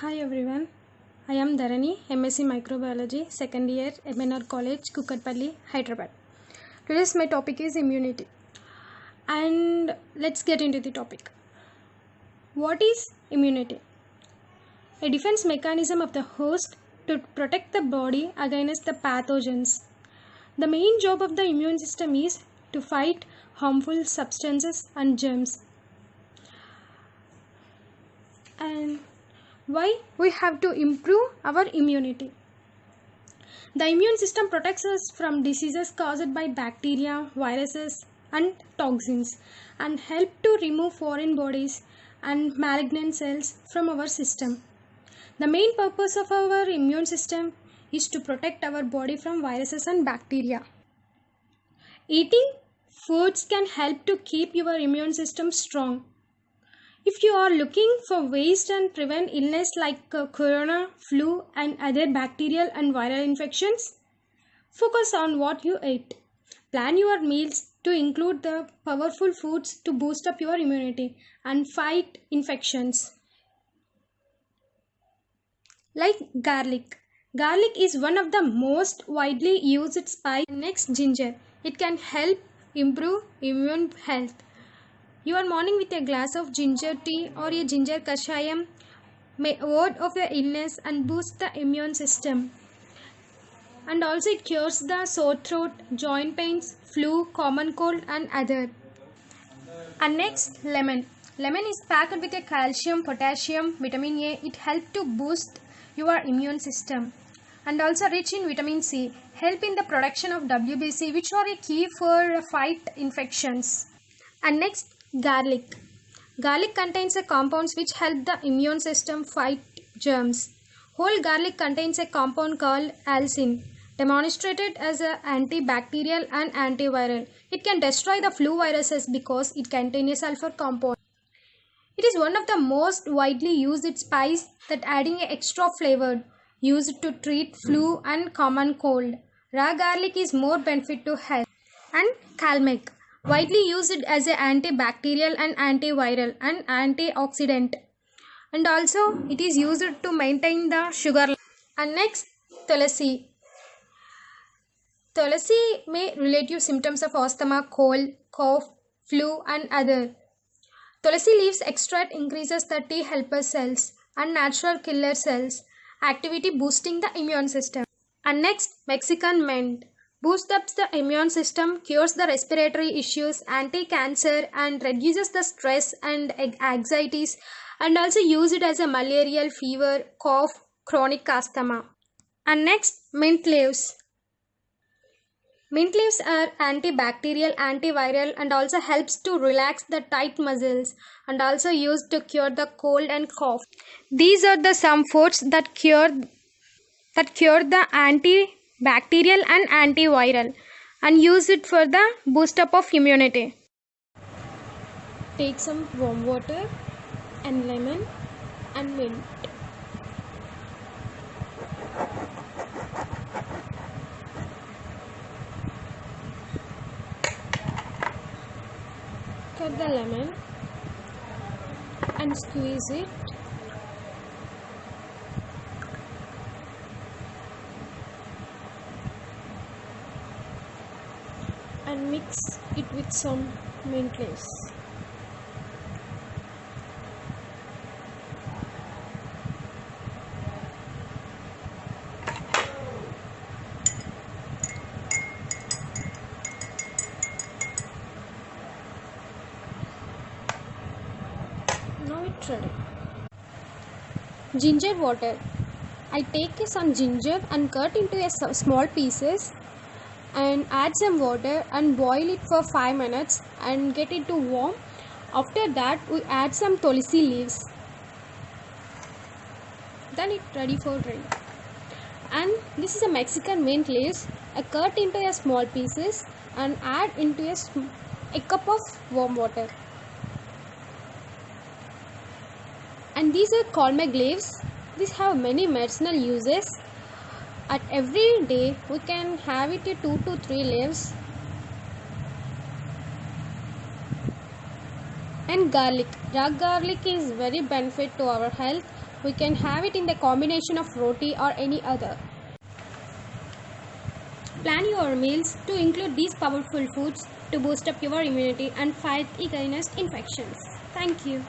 Hi everyone, I am Dharani, MSc Microbiology, second year, MNR College, Kukatpalli, Hyderabad. Today's my topic is immunity. And let's get into the topic. What is immunity? A defense mechanism of the host to protect the body against the pathogens. The main job of the immune system is to fight harmful substances and germs. And why we have to improve our immunity? The immune system protects us from diseases caused by bacteria, viruses and toxins and help to remove foreign bodies and malignant cells from our system. The main purpose of our immune system is to protect our body from viruses and bacteria. Eating foods can help to keep your immune system strong. If you are looking for ways to prevent illness like corona, flu and other bacterial and viral infections, focus on what you eat. Plan your meals to include the powerful foods to boost up your immunity and fight infections. Like garlic. Garlic is one of the most widely used spice. Next, ginger. It can help improve immune health. Your morning with a glass of ginger tea or a ginger kashayam may ward off the illness and boost the immune system. And also it cures the sore throat, joint pains, flu, common cold and other. And next, lemon. Lemon is packed with a calcium, potassium, vitamin A. It helps to boost your immune system. And also rich in vitamin C, help in the production of WBC, which are a key for fight infections. And next, garlic. Garlic contains a compounds which help the immune system fight germs. Whole garlic contains a compound called allicin, demonstrated as an antibacterial and antiviral. It can destroy the flu viruses because it contains a sulfur compound. It is one of the most widely used spice that adding an extra flavor used to treat flu and common cold. Raw garlic is more benefit to health. And kalmak, widely used as an antibacterial and antiviral and antioxidant. And also it is used to maintain the sugar level. And next, tulasi. Tulasi may relate you symptoms of asthma, cold, cough, flu and other. Tulasi leaves extract increases the T helper cells and natural killer cells activity boosting the immune system. And next, Mexican mint. Boosts up the immune system, cures the respiratory issues, anti-cancer and reduces the stress and anxieties and also use it as a malarial fever, cough, chronic asthma. And next, mint leaves. Mint leaves are antibacterial, antiviral and also helps to relax the tight muscles and also used to cure the cold and cough. These are the some foods that cure the antibacterial and antiviral and use it for the boost up of immunity. Take some warm water and lemon and mint. Cut the lemon and squeeze it. And mix it with some mint leaves. Now it's ready. Ginger water. I take some ginger and cut into small pieces and add some water and boil it for 5 minutes and get it to warm. After that we add some tulsi leaves. Then it's ready for drink. And this is a Mexican mint leaves. I cut into a small pieces and add into a cup of warm water. And these are kalmak leaves. These have many medicinal uses. At every day we can have it 2 to 3 leaves. And garlic. Raw garlic is very benefit to our health. We can have it in the combination of roti or any other. Plan your meals to include these powerful foods to boost up your immunity and fight against infections. Thank you.